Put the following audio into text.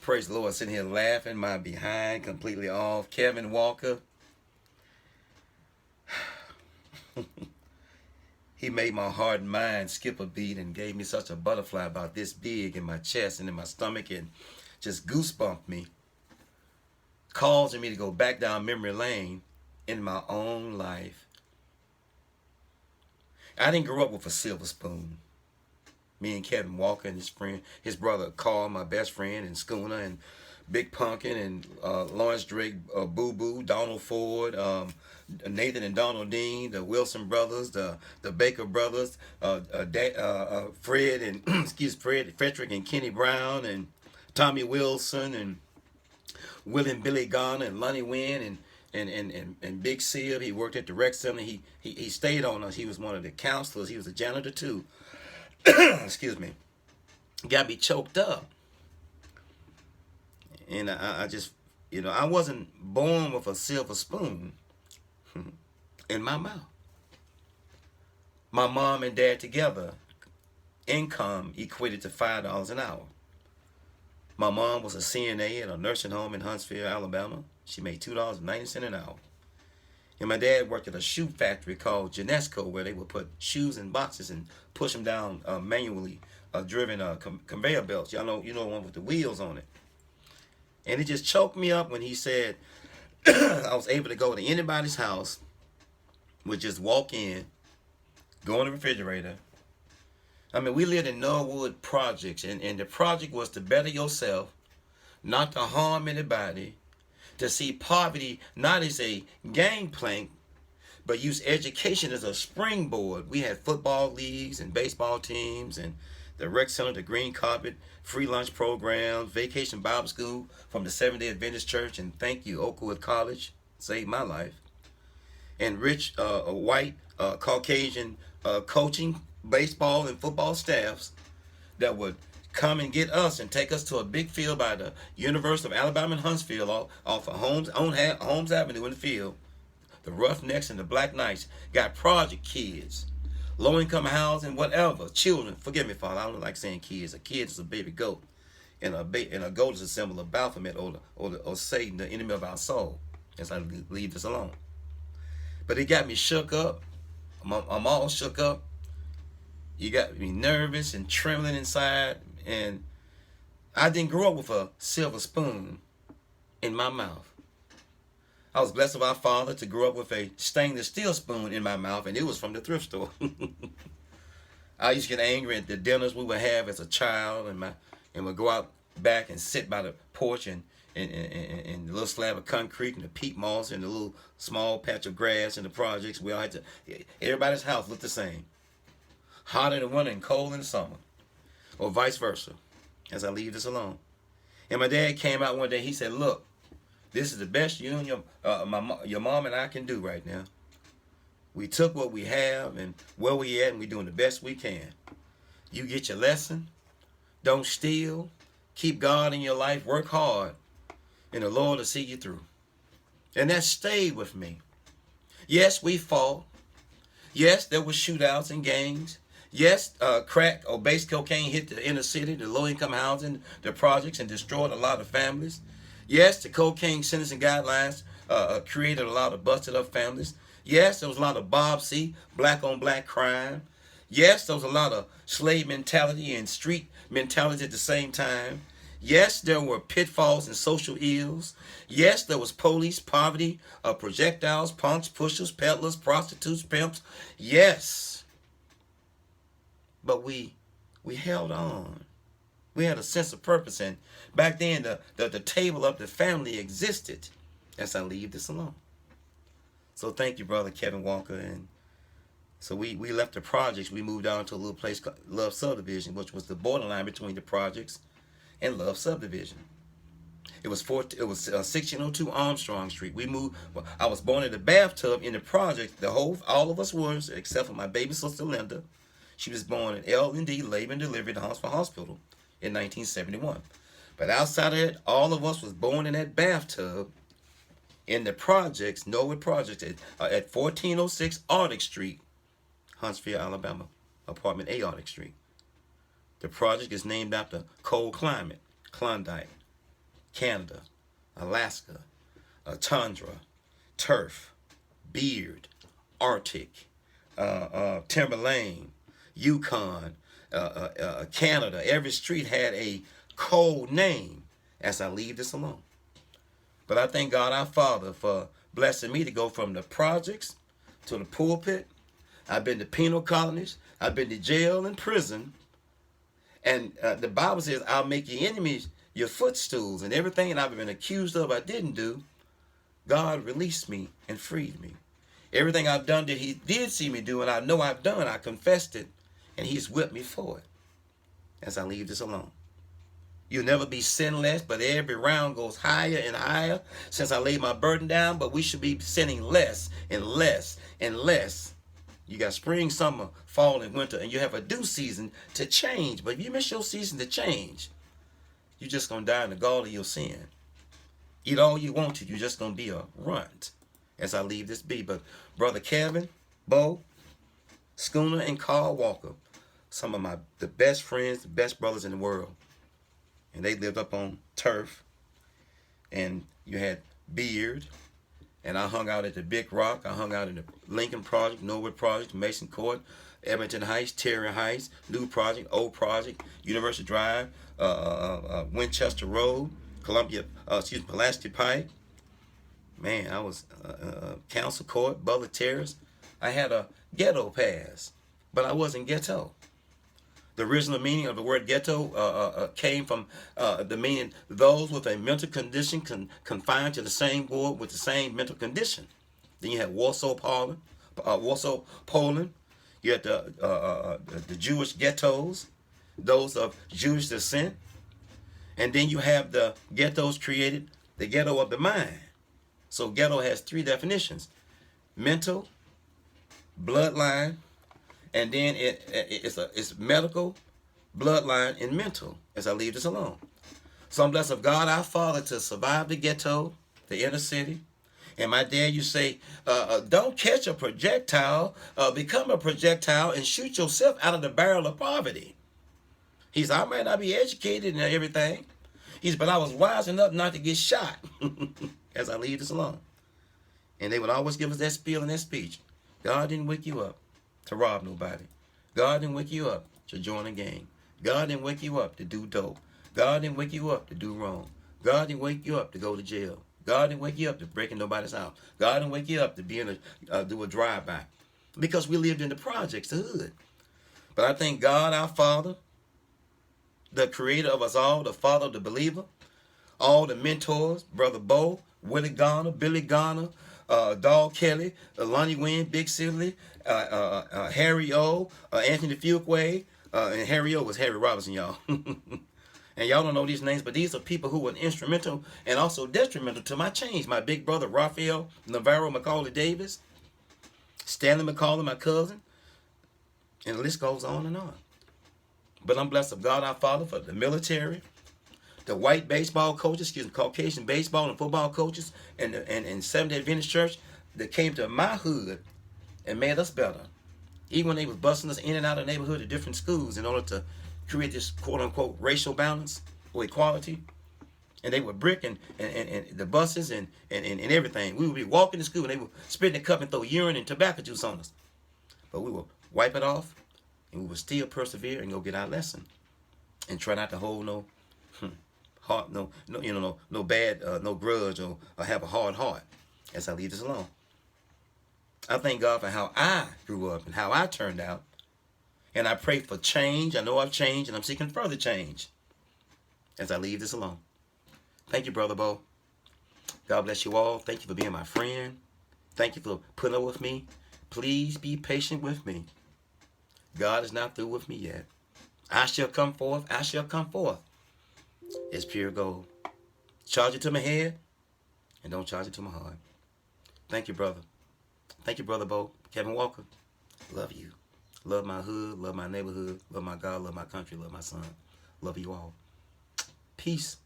Praise the Lord, sitting here laughing my behind completely off. Kevin Walker, he made my heart and mind skip a beat and gave me such a butterfly about this big in my chest and in my stomach and just goosebumped me, causing me to go back down memory lane in my own life. I didn't grow up with a silver spoon. Me and Kevin Walker and his friend, his brother Carl, my best friend, and Schooner and Big Pumpkin and Lawrence Drake, Boo Boo, Donald Ford, Nathan and Donald Dean, the Wilson brothers, the Baker brothers, Fred and Fred Frederick and Kenny Brown and Tommy Wilson and Will and Billy Garner and Lonnie Wynn and Big Seal. He worked at the rec center. He stayed on us. He was one of the counselors. He was a janitor too. Excuse me. Got me choked up. And I just, I wasn't born with a silver spoon in my mouth. My mom and dad together, income equated to $5 an hour. My mom was a CNA at a nursing home in Huntsville, Alabama. She made $2.90 an hour. And my dad worked at a shoe factory called Genesco, where they would put shoes in boxes and push them down manually, driven conveyor belts. Y'all know, the one with the wheels on it. And it just choked me up when he said I was able to go to anybody's house, would just walk in, go in the refrigerator. I mean, we lived in Northwood projects, and the project was to better yourself, not to harm anybody, to see poverty not as a gangplank, but use education as a springboard. We had football leagues and baseball teams and the rec center, the green carpet, free lunch programs, vacation Bible school from the Seventh-day Adventist Church, and thank you, Oakwood College, saved my life. And rich, white, Caucasian coaching, baseball and football staffs that would come and get us and take us to a big field by the University of Alabama in Huntsville off of Holmes Avenue in the field. The Roughnecks and the Black Knights got project kids, low-income housing, whatever, children. Forgive me, Father, I don't like saying kids. A kid is a baby goat, and a goat is a symbol of Baphomet or Satan, the enemy of our soul, as I leave this alone. But it got me shook up. I'm all shook up. You got me nervous and trembling inside. And I didn't grow up with a silver spoon in my mouth. I was blessed of our Father to grow up with a stainless steel spoon in my mouth, and it was from the thrift store. I used to get angry at the dinners we would have as a child, and would go out back and sit by the porch and the little slab of concrete and the peat moss and the little small patch of grass in the projects. We all had to. Everybody's house looked the same, hot in the winter and cold in the summer, or vice versa, as I leave this alone. And my dad came out one day. He said, "Look, this is the best you and your mom and I can do right now. We took what we have and where we at, and we're doing the best we can. You get your lesson. Don't steal. Keep God in your life. Work hard, and the Lord will see you through." And that stayed with me. Yes, we fought. Yes, there were shootouts and gangs. Yes, crack or base cocaine hit the inner city, the low-income housing, the projects, and destroyed a lot of families. Yes, the cocaine sentencing guidelines created a lot of busted-up families. Yes, there was a lot of Bob C., black-on-black crime. Yes, there was a lot of slave mentality and street mentality at the same time. Yes, there were pitfalls and social ills. Yes, there was police, poverty, projectiles, punks, pushers, peddlers, prostitutes, pimps. Yes. But we held on. We had a sense of purpose, and back then the table of the family existed, as I leave this alone. So thank you, Brother Kevin Walker. And so we left the projects. We moved on to a little place called Love Subdivision, which was the borderline between the projects and Love Subdivision. It was 1602 Armstrong Street. We moved. Well, I was born in the bathtub in the project. All of us were, except for my baby sister Linda. She was born in L&D, labor and delivery at the Huntsville Hospital in 1971. But outside of it, all of us was born in that bathtub in the projects, Norwood Projects, at 1406 Arctic Street, Huntsville, Alabama, apartment A, Arctic Street. The project is named after cold climate, Klondike. Canada, Alaska, tundra, turf, beard, Arctic, Timberlane, Yukon, Canada. Every street had a code name as I leave this alone. But I thank God our Father for blessing me to go from the projects to the pulpit. I've been to penal colonies. I've been to jail and prison. And the Bible says, I'll make your enemies your footstools. And everything that I've been accused of I didn't do, God released me and freed me. Everything I've done that he did see me do and I know I've done, I confessed it. And he's whipped me for it as I leave this alone. You'll never be sinless, but every round goes higher and higher since I laid my burden down. But we should be sinning less and less and less. You got spring, summer, fall, and winter, and you have a due season to change. But if you miss your season to change, you're just going to die in the gall of your sin. Eat all you want to. You're just going to be a runt as I leave this be. But Brother Kevin, Bo, Schooner, and Carl Walker, some of the best friends, the best brothers in the world. And they lived up on Turf. And you had Beard. And I hung out at the Big Rock. I hung out in the Lincoln Project, Norwood Project, Mason Court, Edmonton Heights, Terry Heights, New Project, Old Project, University Drive, Winchester Road, Pulaski Pike. Man, I was Council Court, Butler Terrace. I had a ghetto pass, but I wasn't ghetto. The original meaning of the word ghetto came from the meaning those with a mental condition confined to the same ward with the same mental condition. Then you had Warsaw, Poland. You had the Jewish ghettos, those of Jewish descent. And then you have the ghettos created, the ghetto of the mind. So ghetto has three definitions: mental, bloodline, and then it's medical, bloodline, and mental as I leave this alone. So I'm blessed of God our Father to survive the ghetto, the inner city. And my dad, you say, don't catch a projectile, become a projectile and shoot yourself out of the barrel of poverty. He said, I might not be educated and everything. He said, but I was wise enough not to get shot as I leave this alone. And they would always give us that spiel and that speech. God didn't wake you up to rob nobody. God didn't wake you up to join a gang. God didn't wake you up to do dope. God didn't wake you up to do wrong. God didn't wake you up to go to jail. God didn't wake you up to break in nobody's house. God didn't wake you up to be in do a drive-by. Because we lived in the projects, the hood. But I thank God our Father, the creator of us all, the father of the believer, all the mentors, Brother Bo, Willie Garner, Billy Garner, Dog Kelly, Lonnie Wynn, Big Silly, Harry O, Anthony Fuquay, and Harry O was Harry Robinson, y'all. And y'all don't know these names, but these are people who were instrumental and also detrimental to my change. My big brother, Raphael Navarro McCauley Davis, Stanley McCauley, my cousin, and the list goes on and on. But I'm blessed of God our Father for the military, the white baseball coaches, Caucasian baseball and football coaches, and Seventh-day Adventist Church that came to my hood and made us better. Even when they was busting us in and out of the neighborhood at different schools in order to create this quote-unquote racial balance or equality. And they would brick and the buses and everything. We would be walking to school and they would spit in the cup and throw urine and tobacco juice on us. But we would wipe it off and we would still persevere and go get our lesson. And try not to hold no heart, no bad, no grudge or have a hard heart as I leave this alone. I thank God for how I grew up and how I turned out. And I pray for change. I know I've changed and I'm seeking further change as I leave this alone. Thank you, Brother Bo. God bless you all. Thank you for being my friend. Thank you for putting up with me. Please be patient with me. God is not through with me yet. I shall come forth. I shall come forth. It's pure gold. Charge it to my head and don't charge it to my heart. Thank you, brother. Thank you, Brother Bo. Kevin Walker. Love you. Love my hood. Love my neighborhood. Love my God. Love my country. Love my son. Love you all. Peace.